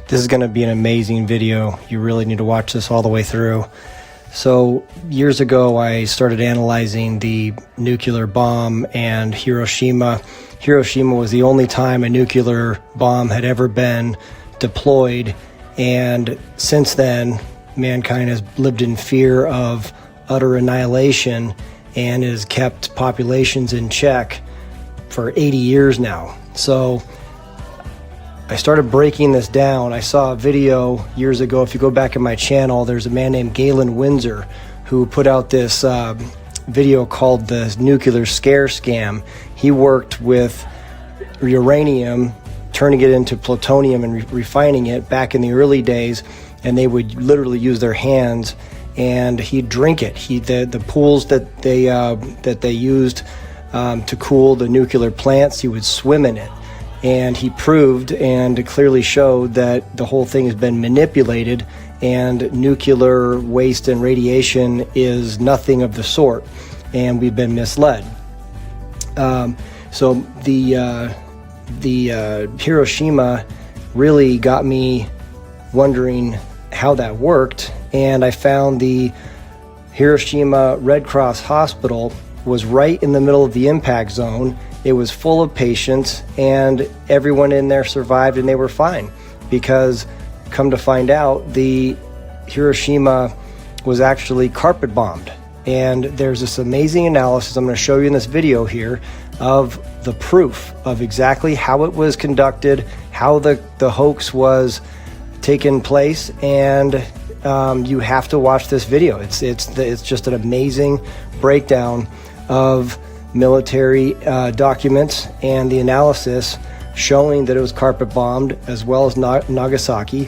This is going to be an amazing video. You really need to watch this all the way through. So years ago, I started analyzing the nuclear bomb and Hiroshima. Hiroshima was the only time a nuclear bomb had ever been deployed. And since then, mankind has lived in fear of utter annihilation and has kept populations in check for 80 years now. So I started breaking this down. I saw a video years ago. If you go back in my channel, there's a man named Galen Windsor who put out this video called the Nuclear Scare Scam. He worked with uranium, turning it into plutonium and refining it back in the early days, and they would literally use their hands and he'd drink it. The pools that they used to cool the nuclear plants, he would swim in it. And he proved and clearly showed that the whole thing has been manipulated, and nuclear waste and radiation is nothing of the sort, and we've been misled. So the Hiroshima really got me wondering how that worked, and I found the Hiroshima Red Cross Hospital was right in the middle of the impact zone. It was full of patients, and everyone in there survived, and they were fine, because come to find out, the Hiroshima was actually carpet bombed. And there's this amazing analysis I'm going to show you in this video here of the proof of exactly how it was conducted, how the hoax was taking place, and you have to watch this video. It's just an amazing breakdown of military documents and the analysis showing that it was carpet bombed, as well as Nagasaki.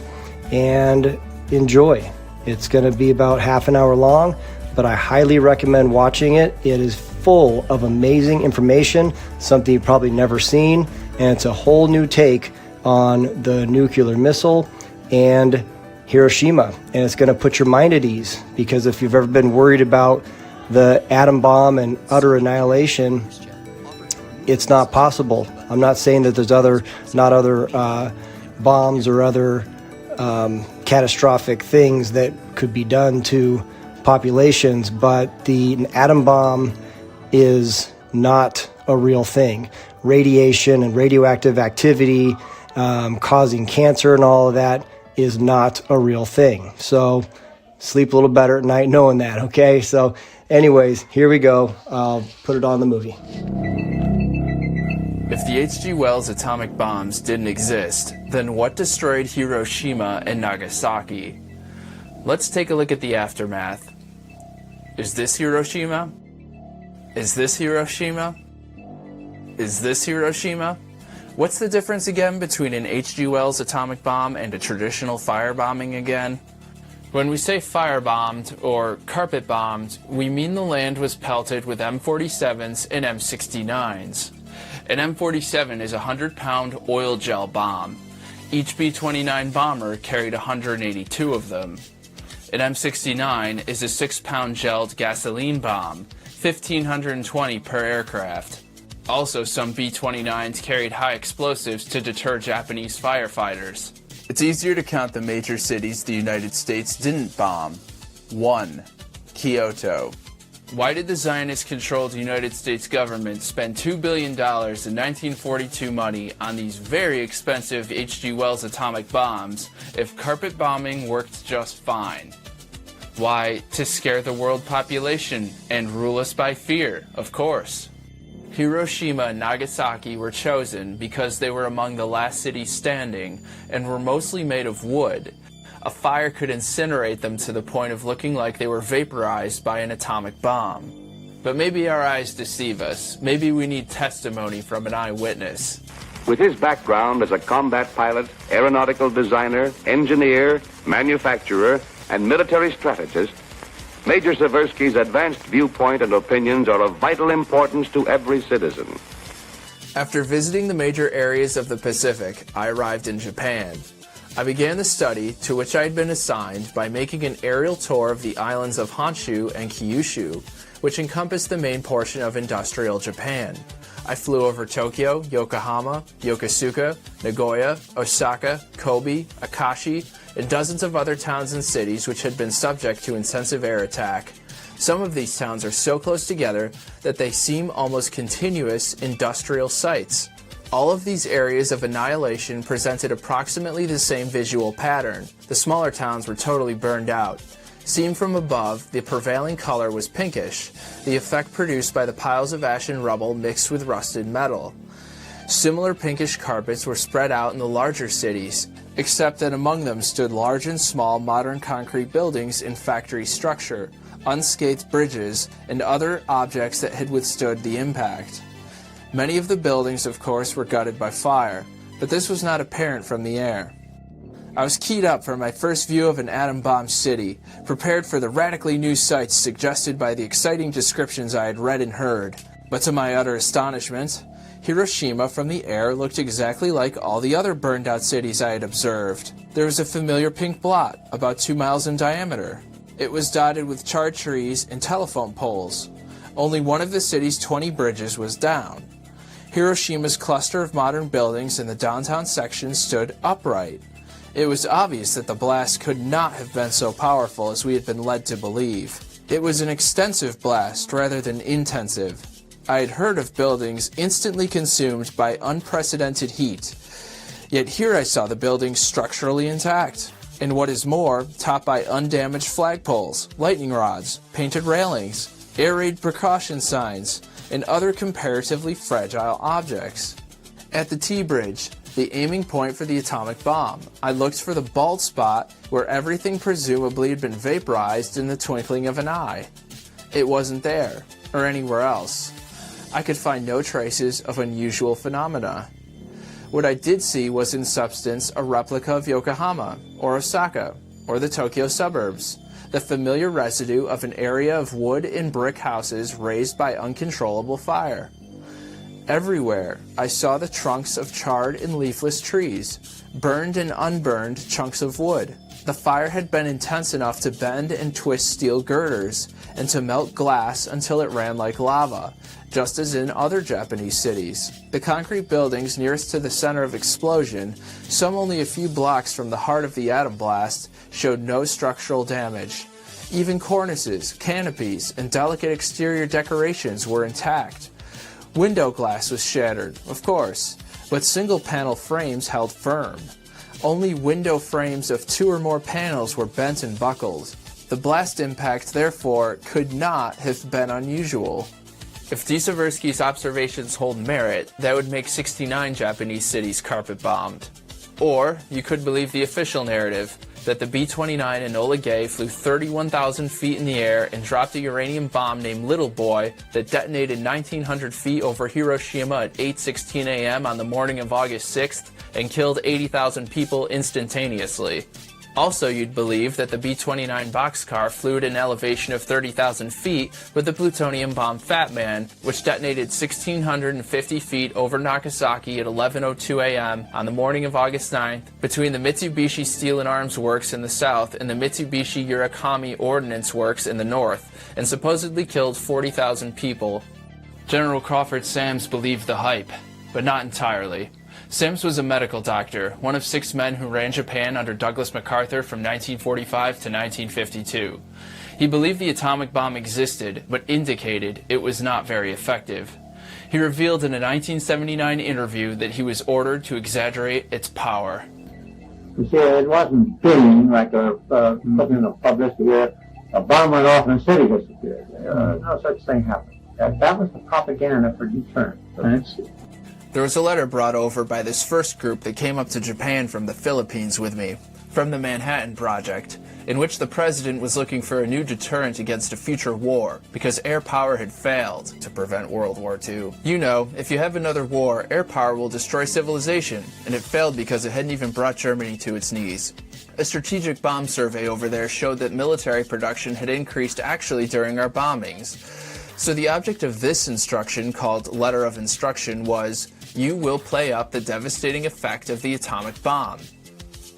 And enjoy. It's going to be about half an hour long, but I highly recommend watching it. It is full of amazing information, something you've probably never seen, and it's a whole new take on the nuclear missile and Hiroshima. And it's going to put your mind at ease, because if you've ever been worried about the atom bomb and utter annihilation, it's not possible. I'm not saying that there's other bombs or other catastrophic things that could be done to populations, but the atom bomb is not a real thing. Radiation and radioactive activity causing cancer and all of that is not a real thing. So sleep a little better at night knowing that, okay? So anyways, here we go. I'll put it on the movie. If the H.G. Wells atomic bombs didn't exist, then what destroyed Hiroshima and Nagasaki? Let's take a look at the aftermath. Is this Hiroshima? Is this Hiroshima? Is this Hiroshima? What's the difference again between an H.G. Wells atomic bomb and a traditional firebombing again? When we say firebombed or carpet bombed, we mean the land was pelted with M47s and M69s. An M47 is a 100-pound oil gel bomb. Each B-29 bomber carried 182 of them. An M69 is a 6-pound gelled gasoline bomb, 1,520 per aircraft. Also, some B-29s carried high explosives to deter Japanese firefighters. It's easier to count the major cities the United States didn't bomb. 1. Kyoto. Why did the Zionist-controlled United States government spend $2 billion in 1942 money on these very expensive H.G. Wells atomic bombs if carpet bombing worked just fine? Why, to scare the world population and rule us by fear, of course. Hiroshima and Nagasaki were chosen because they were among the last cities standing and were mostly made of wood. A fire could incinerate them to the point of looking like they were vaporized by an atomic bomb. But maybe our eyes deceive us. Maybe we need testimony from an eyewitness. With his background as a combat pilot, aeronautical designer, engineer, manufacturer, and military strategist, Major Seversky's advanced viewpoint and opinions are of vital importance to every citizen. After visiting the major areas of the Pacific, I arrived in Japan. I began the study, to which I had been assigned, by making an aerial tour of the islands of Honshu and Kyushu, which encompass the main portion of industrial Japan. I flew over Tokyo, Yokohama, Yokosuka, Nagoya, Osaka, Kobe, Akashi, and dozens of other towns and cities which had been subject to intensive air attack. Some of these towns are so close together that they seem almost continuous industrial sites. All of these areas of annihilation presented approximately the same visual pattern. The smaller towns were totally burned out. Seen from above, the prevailing color was pinkish, the effect produced by the piles of ash and rubble mixed with rusted metal. Similar pinkish carpets were spread out in the larger cities, except that among them stood large and small modern concrete buildings in factory structure, unscathed bridges, and other objects that had withstood the impact. Many of the buildings, of course, were gutted by fire, but this was not apparent from the air. I was keyed up for my first view of an atom-bomb city, prepared for the radically new sights suggested by the exciting descriptions I had read and heard. But to my utter astonishment, Hiroshima from the air looked exactly like all the other burned-out cities I had observed. There was a familiar pink blot, about 2 miles in diameter. It was dotted with charred trees and telephone poles. Only one of the city's 20 bridges was down. Hiroshima's cluster of modern buildings in the downtown section stood upright. It was obvious that the blast could not have been so powerful as we had been led to believe. It was an extensive blast rather than intensive. I had heard of buildings instantly consumed by unprecedented heat. Yet here I saw the buildings structurally intact, and what is more, topped by undamaged flagpoles, lightning rods, painted railings, air raid precaution signs, and other comparatively fragile objects. At the T-bridge, the aiming point for the atomic bomb, I looked for the bald spot where everything presumably had been vaporized in the twinkling of an eye. It wasn't there, or anywhere else. I could find no traces of unusual phenomena. What I did see was in substance a replica of Yokohama, or Osaka, or the Tokyo suburbs, the familiar residue of an area of wood and brick houses raised by uncontrollable fire. Everywhere, I saw the trunks of charred and leafless trees, burned and unburned chunks of wood. The fire had been intense enough to bend and twist steel girders, and to melt glass until it ran like lava, just as in other Japanese cities. The concrete buildings nearest to the center of explosion, some only a few blocks from the heart of the atom blast, showed no structural damage. Even cornices, canopies, and delicate exterior decorations were intact. Window glass was shattered, of course, but single-panel frames held firm. Only window frames of 2 or more panels were bent and buckled. The blast impact, therefore, could not have been unusual. If Dziesiewski's observations hold merit, that would make 69 Japanese cities carpet-bombed. Or, you could believe the official narrative, that the B-29 Enola Gay flew 31,000 feet in the air and dropped a uranium bomb named Little Boy that detonated 1,900 feet over Hiroshima at 8:16 a.m. on the morning of August 6th and killed 80,000 people instantaneously. Also, you'd believe that the B-29 boxcar flew at an elevation of 30,000 feet with the plutonium bomb Fat Man, which detonated 1,650 feet over Nagasaki at 11:02 a.m. on the morning of August 9th between the Mitsubishi Steel and Arms Works in the south and the Mitsubishi Urakami Ordnance Works in the north, and supposedly killed 40,000 people. General Crawford Sams believed the hype, but not entirely. Sams was a medical doctor, one of 6 men who ran Japan under Douglas MacArthur from 1945 to 1952. He believed the atomic bomb existed, but indicated it was not very effective. He revealed in a 1979 interview that he was ordered to exaggerate its power. You see, it wasn't being like something in the publicity where a bomb went off and the city disappeared. No such thing happened. That was the propaganda for deterrence. There was a letter brought over by this first group that came up to Japan from the Philippines with me, from the Manhattan Project, in which the president was looking for a new deterrent against a future war, because air power had failed to prevent World War II. You know, if you have another war, air power will destroy civilization, and it failed because it hadn't even brought Germany to its knees. A strategic bomb survey over there showed that military production had increased actually during our bombings. So the object of this instruction, called Letter of Instruction, was, you will play up the devastating effect of the atomic bomb.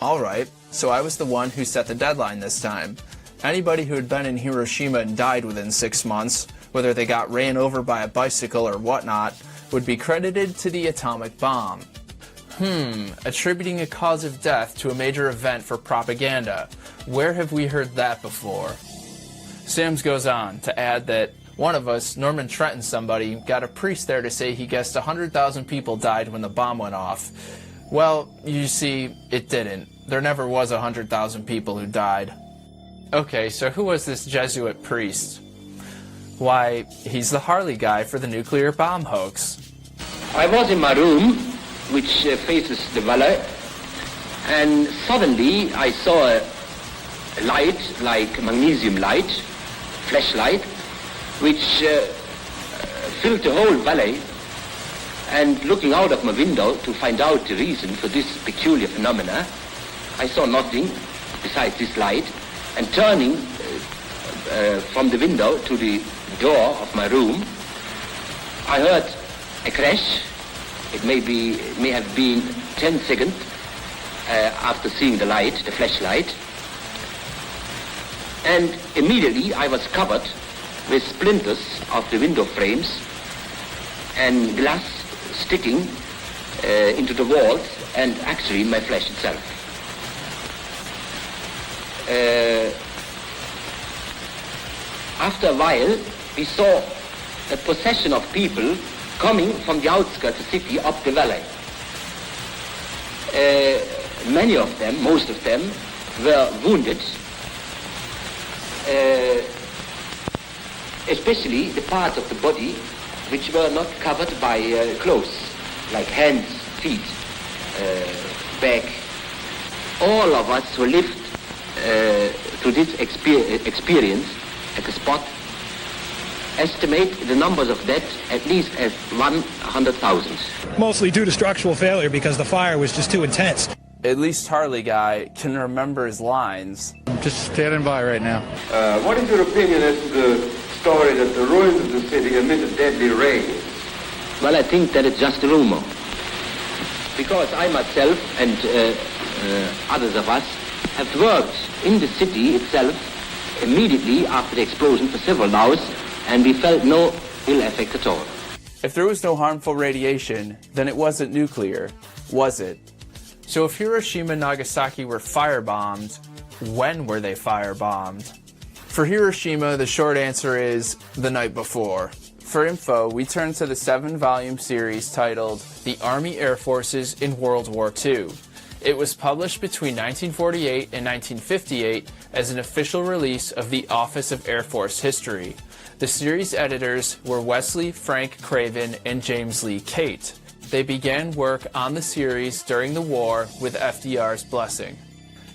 Alright, so I was the one who set the deadline this time. Anybody who had been in Hiroshima and died within 6 months, whether they got ran over by a bicycle or whatnot, would be credited to the atomic bomb. Attributing a cause of death to a major event for propaganda. Where have we heard that before? Sams goes on to add that one of us, Norman Trenton somebody, got a priest there to say he guessed 100,000 people died when the bomb went off. Well, you see, it didn't. There never was 100,000 people who died. Okay, so who was this Jesuit priest? Why, he's the Harley guy for the nuclear bomb hoax. I was in my room, which faces the valley, and suddenly I saw a light, like magnesium light, flashlight, which filled the whole valley. And looking out of my window to find out the reason for this peculiar phenomena, I saw nothing besides this light, and turning from the window to the door of my room, I heard a crash. It may have been 10 seconds after seeing the light, the flashlight. And immediately I was covered with splinters of the window frames and glass sticking into the walls and actually my flesh itself. After a while, we saw a procession of people coming from the outskirts of the city up the valley. Many of them, most of them, were wounded, especially the parts of the body which were not covered by clothes, like hands, feet, back. All of us who lived through this experience at the spot estimate the numbers of deaths at least as 100,000. Mostly due to structural failure because the fire was just too intense. At least Harley guy can remember his lines. I'm just standing by right now. What is your opinion as to the story that the ruins of the city emitted deadly rays? Well, I think that it's just a rumor. Because I myself and others of us have worked in the city itself immediately after the explosion for several hours, and we felt no ill effect at all. If there was no harmful radiation, then it wasn't nuclear, was it? So if Hiroshima and Nagasaki were firebombed, when were they firebombed? For Hiroshima, the short answer is the night before. For info, we turn to the 7-volume series titled The Army Air Forces in World War II. It was published between 1948 and 1958 as an official release of the Office of Air Force History. The series editors were Wesley Frank Craven and James Lee Cate. They began work on the series during the war with FDR's blessing.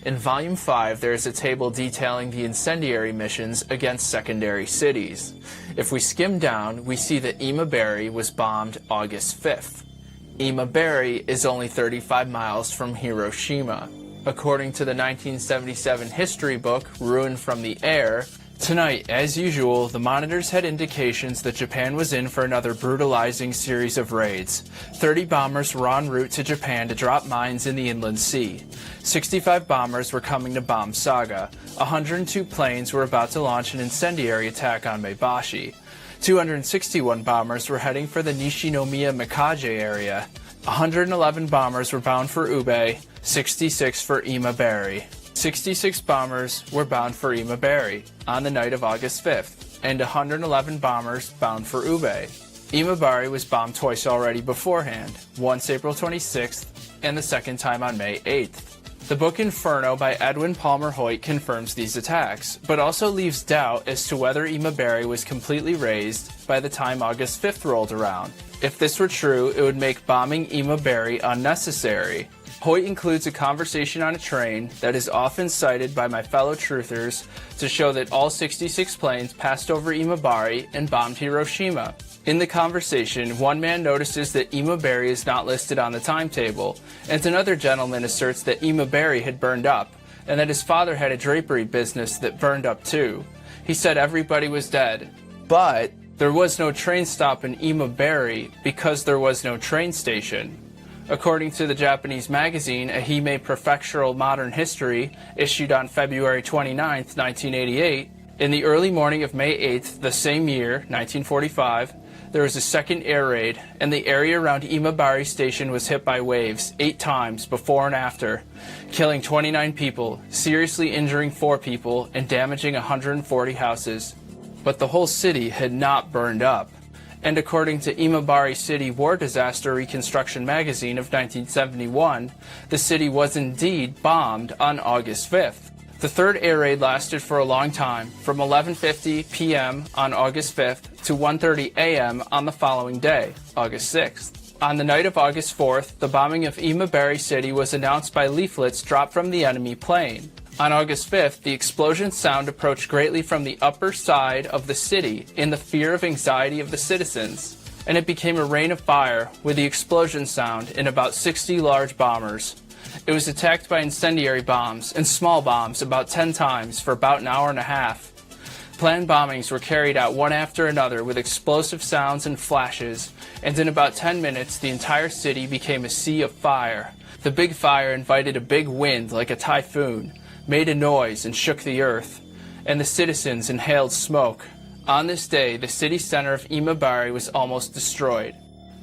In Volume 5, there is a table detailing the incendiary missions against secondary cities. If we skim down, we see that Imabari was bombed August 5th. Imabari is only 35 miles from Hiroshima. According to the 1977 history book, Ruined from the Air, tonight, as usual, the monitors had indications that Japan was in for another brutalizing series of raids. 30 bombers were en route to Japan to drop mines in the inland sea. 65 bombers were coming to bomb Saga. 102 planes were about to launch an incendiary attack on Maebashi. 261 bombers were heading for the Nishinomiya Mikaje area. 111 bombers were bound for Ube, 66 for Imabari. 66 bombers were bound for Imabari on the night of August 5th, and 111 bombers bound for Ube. Imabari was bombed twice already beforehand, once April 26th and the second time on May 8th. The book Inferno by Edwin Palmer Hoyt confirms these attacks, but also leaves doubt as to whether Imabari was completely razed by the time August 5th rolled around. If this were true, it would make bombing Imabari unnecessary. Hoyt includes a conversation on a train that is often cited by my fellow truthers to show that all 66 planes passed over Imabari and bombed Hiroshima. In the conversation, one man notices that Imabari is not listed on the timetable, and another gentleman asserts that Imabari had burned up, and that his father had a drapery business that burned up too. He said everybody was dead. But there was no train stop in Imabari because there was no train station. According to the Japanese magazine Ehime Prefectural Modern History, issued on February 29, 1988, in the early morning of May 8th, the same year, 1945, there was a second air raid, and the area around Imabari Station was hit by waves 8 times before and after, killing 29 people, seriously injuring 4 people, and damaging 140 houses. But the whole city had not burned up. And according to Imabari City War Disaster Reconstruction magazine of 1971, the city was indeed bombed on August 5th. The third air raid lasted for a long time, from 11:50 p.m. on August 5th to 1:30 a.m. on the following day, August 6th. On the night of August 4th, the bombing of Imabari City was announced by leaflets dropped from the enemy plane. On August 5th, the explosion sound approached greatly from the upper side of the city in the fear of anxiety of the citizens, and it became a rain of fire with the explosion sound in about 60 large bombers. It was attacked by incendiary bombs and small bombs about 10 times for about an hour and a half. Planned bombings were carried out one after another with explosive sounds and flashes, and in about 10 minutes the entire city became a sea of fire. The big fire invited a big wind like a typhoon, made a noise and shook the earth, and the citizens inhaled smoke. On this day, the city center of Imabari was almost destroyed.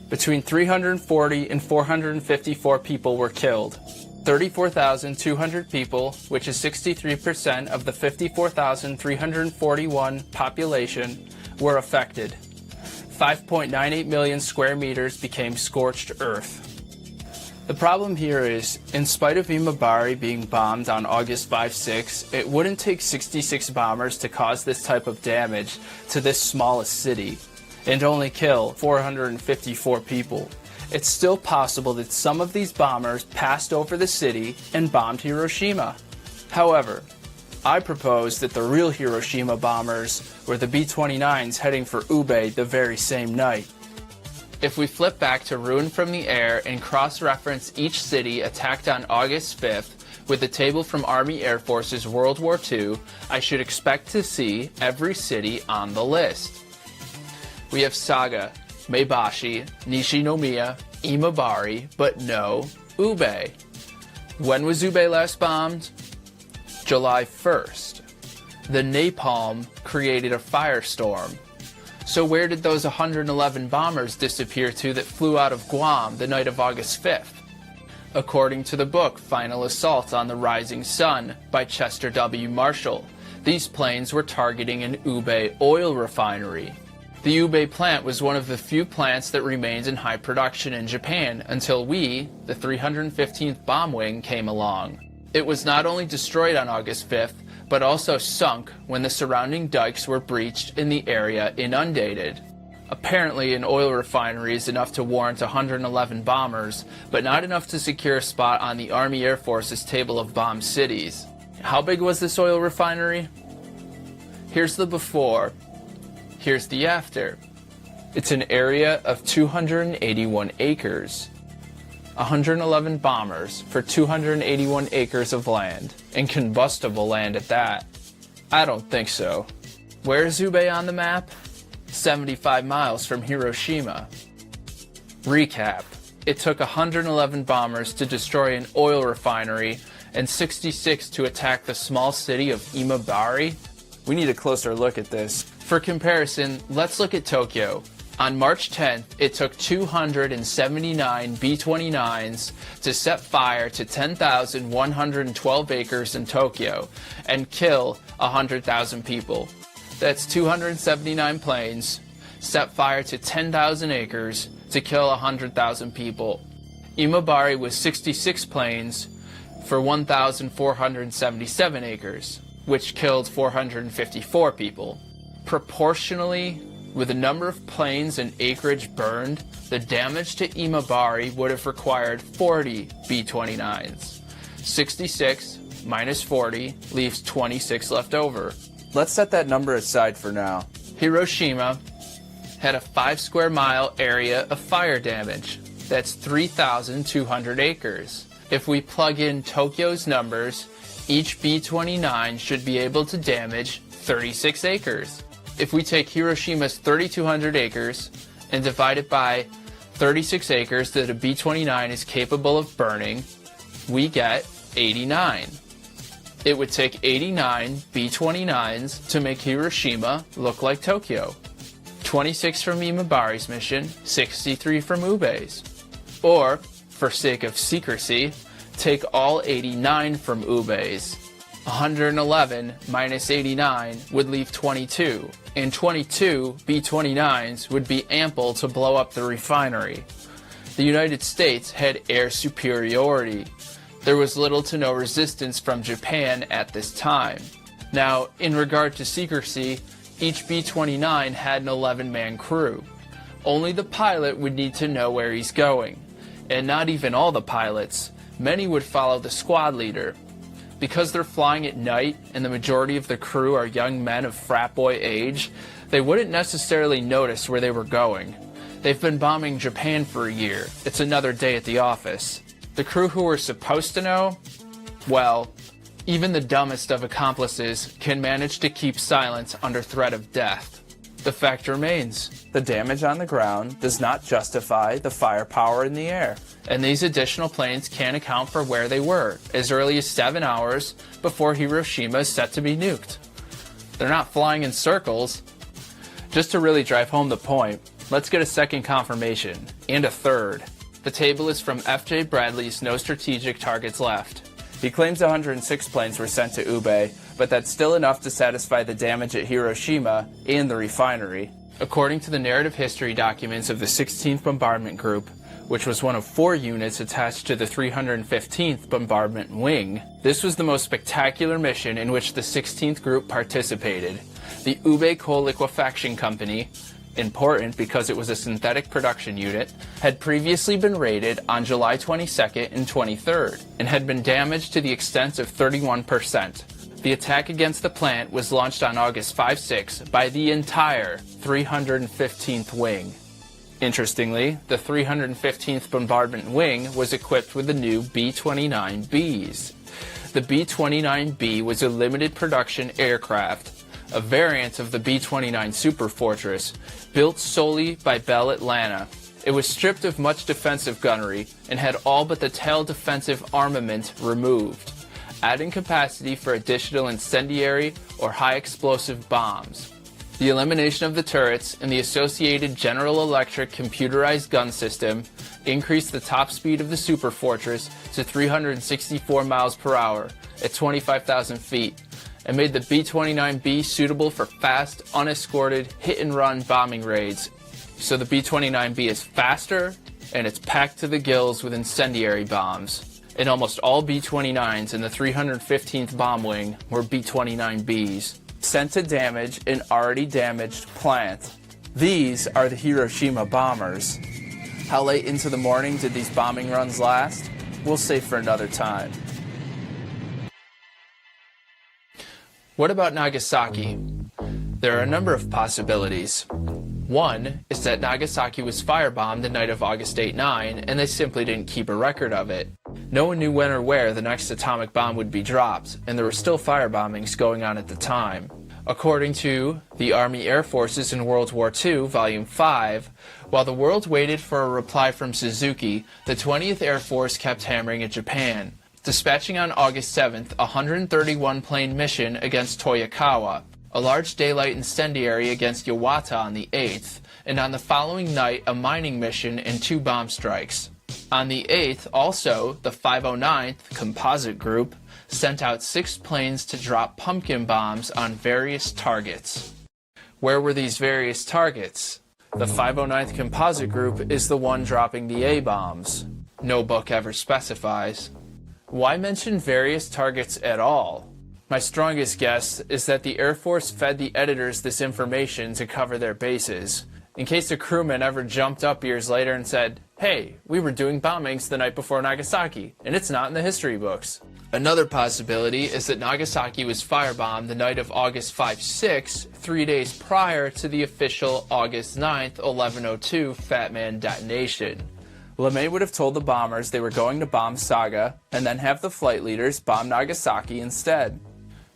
Between 340 and 454 people were killed. 34,200 people, which is 63% of the 54,341 population, were affected. 5.98 million square meters became scorched earth. The problem here is, in spite of Imabari being bombed on August 5-6, it wouldn't take 66 bombers to cause this type of damage to this smallest city, and only kill 454 people. It's still possible that some of these bombers passed over the city and bombed Hiroshima. However, I propose that the real Hiroshima bombers were the B-29s heading for Ube the very same night. If we flip back to Ruin from the Air and cross-reference each city attacked on August 5th with the table from Army Air Force's World War II, I should expect to see every city on the list. We have Saga, Maebashi, Nishinomiya, Imabari, but no Ube. When was Ube last bombed? July 1st. The napalm created a firestorm. So where did those 111 bombers disappear to that flew out of Guam the night of August 5th? According to the book Final Assault on the Rising Sun by Chester W. Marshall, these planes were targeting an Ube oil refinery. The Ube plant was one of the few plants that remained in high production in Japan until we, the 315th Bomb Wing, came along. It was not only destroyed on August 5th, but also sunk when the surrounding dikes were breached and the area inundated. Apparently, an oil refinery is enough to warrant 111 bombers, but not enough to secure a spot on the Army Air Force's table of bombed cities. How big was this oil refinery? Here's the before. Here's the after. It's an area of 281 acres. 111 bombers for 281 acres of land, and combustible land at that. I don't think so. Where's Ube on the map? 75 miles from Hiroshima. Recap. It took 111 bombers to destroy an oil refinery and 66 to attack the small city of Imabari. We need a closer look at this. For comparison, let's look at Tokyo. On March 10th, it took 279 B-29s to set fire to 10,112 acres in Tokyo and kill 100,000 people. That's 279 planes set fire to 10,000 acres to kill 100,000 people. Imabari was 66 planes for 1,477 acres, which killed 454 people. Proportionally, with the number of planes and acreage burned, the damage to Imabari would have required 40 B-29s. 66 minus 40 leaves 26 left over. Let's set that number aside for now. Hiroshima had a 5 square mile area of fire damage. That's 3,200 acres. If we plug in Tokyo's numbers, each B-29 should be able to damage 36 acres. If we take Hiroshima's 3,200 acres and divide it by 36 acres that a B-29 is capable of burning, we get 89. It would take 89 B-29s to make Hiroshima look like Tokyo. 26 from Imabari's mission, 63 from Ube's. Or, for sake of secrecy, take all 89 from Ube's. 111 minus 89 would leave 22, and 22 B-29s would be ample to blow up the refinery. The United States had air superiority. There was little to no resistance from Japan at this time. Now, in regard to secrecy, each B-29 had an 11-man crew. Only the pilot would need to know where he's going. And not even all the pilots. Many would follow the squad leader. Because they're flying at night and the majority of the crew are young men of frat boy age, they wouldn't necessarily notice where they were going. They've been bombing Japan for a year. It's another day at the office. The crew who were supposed to know? Well, even the dumbest of accomplices can manage to keep silence under threat of death. The fact remains, the damage on the ground does not justify the firepower in the air, and these additional planes can't account for where they were as early as 7 hours before Hiroshima is set to be nuked. They're not flying in circles. Just to really drive home the point, let's get a second confirmation, and a third. The table is from F.J. Bradley's No Strategic Targets Left. He claims 106 planes were sent to Ube, but that's still enough to satisfy the damage at Hiroshima and the refinery. According to the narrative history documents of the 16th Bombardment Group, which was one of 4 units attached to the 315th Bombardment Wing, this was the most spectacular mission in which the 16th Group participated. The Ube Coal Liquefaction Company, important because it was a synthetic production unit, had previously been raided on July 22nd and 23rd, and had been damaged to the extent of 31%. The attack against the plant was launched on August 5-6 by the entire 315th Wing. Interestingly, the 315th Bombardment Wing was equipped with the new B-29Bs. The B-29B was a limited production aircraft, a variant of the B-29 Superfortress, built solely by Bell Atlanta. It was stripped of much defensive gunnery and had all but the tail defensive armament removed, adding capacity for additional incendiary or high explosive bombs. The elimination of the turrets and the associated General Electric computerized gun system increased the top speed of the Superfortress to 364 miles per hour at 25,000 feet, and made the B-29B suitable for fast, unescorted, hit-and-run bombing raids. So the B-29B is faster, and it's packed to the gills with incendiary bombs. And almost all B-29s in the 315th Bomb Wing were B-29Bs, sent to damage an already damaged plant. These are the Hiroshima bombers. How late into the morning did these bombing runs last? We'll save for another time. What about Nagasaki? There are a number of possibilities. One is that Nagasaki was firebombed the night of August 8-9, and they simply didn't keep a record of it. No one knew when or where the next atomic bomb would be dropped, and there were still firebombings going on at the time. According to the Army Air Forces in World War II, Volume 5, while the world waited for a reply from Suzuki, the 20th Air Force kept hammering at Japan, dispatching on August 7th a 131-plane mission against Toyokawa, a large daylight incendiary against Yawata on the 8th, and on the following night a mining mission and 2 bomb strikes. On the 8th, also, the 509th Composite Group sent out 6 planes to drop pumpkin bombs on various targets. Where were these various targets? The 509th Composite Group is the one dropping the A-bombs. No book ever specifies. Why mention various targets at all? My strongest guess is that the Air Force fed the editors this information to cover their bases, in case a crewman ever jumped up years later and said, "Hey, we were doing bombings the night before Nagasaki, and it's not in the history books." Another possibility is that Nagasaki was firebombed the night of August 5-6, 3 days prior to the official August 9th, 1102 Fat Man detonation. LeMay would have told the bombers they were going to bomb Saga, and then have the flight leaders bomb Nagasaki instead.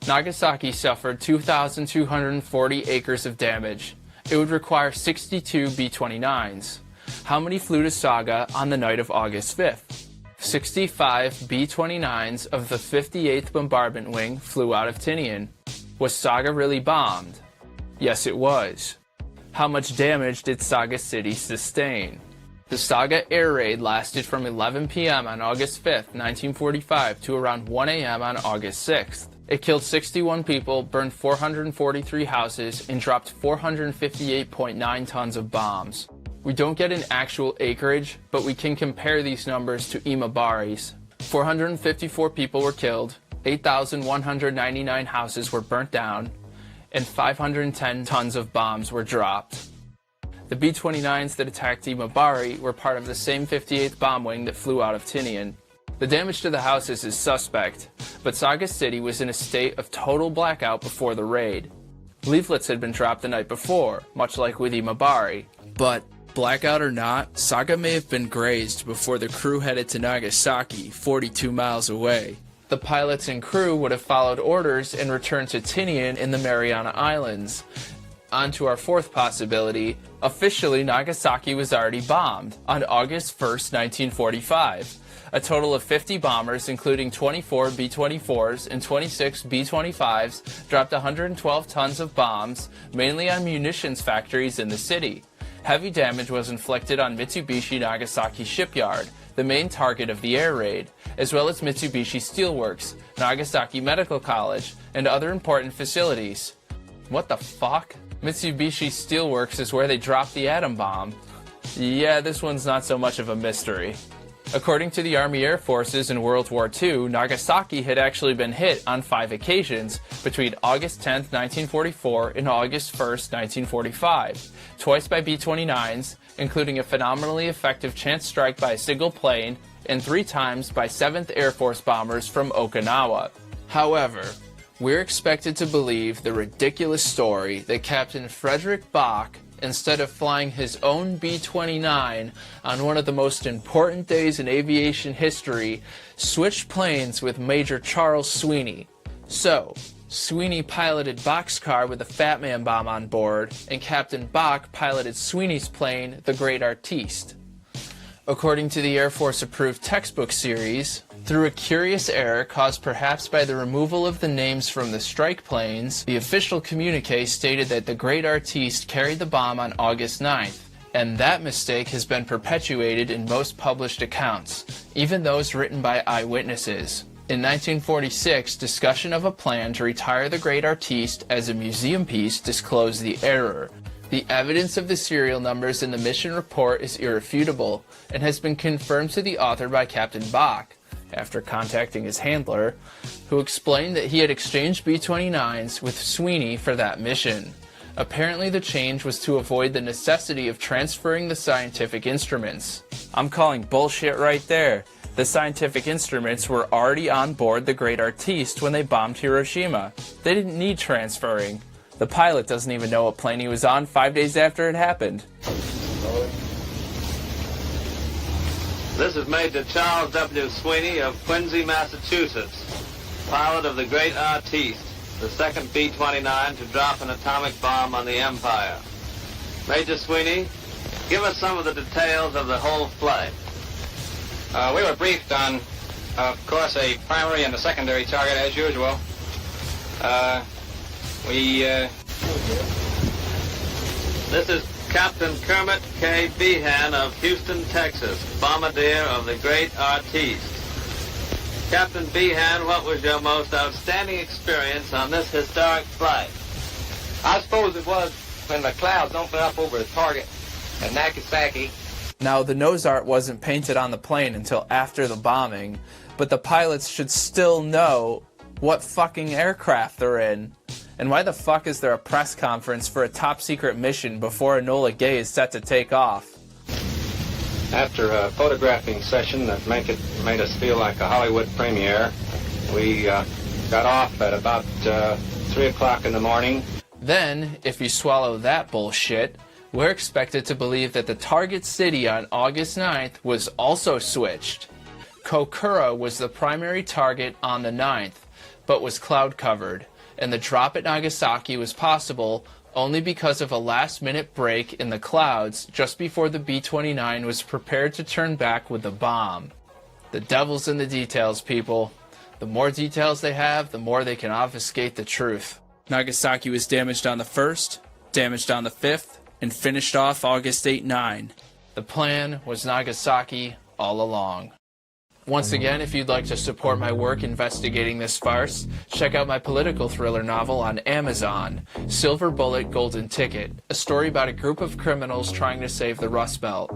Nagasaki suffered 2,240 acres of damage. It would require 62 B-29s. How many flew to Saga on the night of August 5th? 65 B-29s of the 58th Bombardment Wing flew out of Tinian. Was Saga really bombed? Yes, it was. How much damage did Saga City sustain? The Saga air raid lasted from 11 p.m. on August 5th, 1945 to around 1 a.m. on August 6th. It killed 61 people, burned 443 houses, and dropped 458.9 tons of bombs. We don't get an actual acreage, but we can compare these numbers to Imabari's. 454 people were killed, 8,199 houses were burnt down, and 510 tons of bombs were dropped. The B-29s that attacked Imabari were part of the same 58th bomb wing that flew out of Tinian. The damage to the houses is suspect, but Saga City was in a state of total blackout before the raid. Leaflets had been dropped the night before, much like with Imabari. But, blackout or not, Saga may have been grazed before the crew headed to Nagasaki, 42 miles away. The pilots and crew would have followed orders and returned to Tinian in the Mariana Islands. On to our fourth possibility. Officially, Nagasaki was already bombed on August 1st, 1945. A total of 50 bombers, including 24 B-24s and 26 B-25s, dropped 112 tons of bombs, mainly on munitions factories in the city. Heavy damage was inflicted on Mitsubishi Nagasaki Shipyard, the main target of the air raid, as well as Mitsubishi Steelworks, Nagasaki Medical College, and other important facilities. What the fuck? Mitsubishi Steelworks is where they dropped the atom bomb. Yeah, this one's not so much of a mystery. According to the Army Air Forces in World War II, Nagasaki had actually been hit on 5 occasions between August 10, 1944 and August 1, 1945, twice by B-29s, including a phenomenally effective chance strike by a single plane, and 3 times by 7th Air Force bombers from Okinawa. However, we're expected to believe the ridiculous story that Captain Frederick Bach, instead of flying his own B-29 on one of the most important days in aviation history, switched planes with Major Charles Sweeney. So, Sweeney piloted Boxcar with a Fat Man bomb on board, and Captain Bach piloted Sweeney's plane, the Great Artiste. According to the Air Force-approved textbook series, through a curious error caused perhaps by the removal of the names from the strike planes, the official communique stated that the Great Artiste carried the bomb on August 9th, and that mistake has been perpetuated in most published accounts, even those written by eyewitnesses. In 1946, discussion of a plan to retire the Great Artiste as a museum piece disclosed the error. The evidence of the serial numbers in the mission report is irrefutable, and has been confirmed to the author by Captain Bach, after contacting his handler, who explained that he had exchanged B-29s with Sweeney for that mission. Apparently the change was to avoid the necessity of transferring the scientific instruments. I'm calling bullshit right there. The scientific instruments were already on board the Great Artiste when they bombed Hiroshima. They didn't need transferring. The pilot doesn't even know what plane he was on 5 days after it happened. This is Major Charles W. Sweeney of Quincy, Massachusetts, pilot of the Great Artiste, the second B-29 to drop an atomic bomb on the Empire. Major Sweeney, give us some of the details of the whole flight. We were briefed on, of course, a primary and a secondary target as usual. This is Captain Kermit K. Behan of Houston, Texas, bombardier of the Great Artiste. Captain Behan, what was your most outstanding experience on this historic flight? I suppose it was when the clouds opened up over the target at Nagasaki. Now, the nose art wasn't painted on the plane until after the bombing, but the pilots should still know what fucking aircraft they're in. And why the fuck is there a press conference for a top-secret mission before Enola Gay is set to take off? After a photographing session that made us feel like a Hollywood premiere, we got off at about 3 o'clock in the morning. Then, if you swallow that bullshit, we're expected to believe that the target city on August 9th was also switched. Kokura was the primary target on the 9th, but was cloud-covered, and the drop at Nagasaki was possible only because of a last-minute break in the clouds just before the B-29 was prepared to turn back with the bomb. The devil's in the details, people. The more details they have, the more they can obfuscate the truth. Nagasaki was damaged on the 1st, damaged on the 5th, and finished off August 8-9. The plan was Nagasaki all along. Once again, if you'd like to support my work investigating this farce, check out my political thriller novel on Amazon, Silver Bullet, Golden Ticket, a story about a group of criminals trying to save the Rust Belt.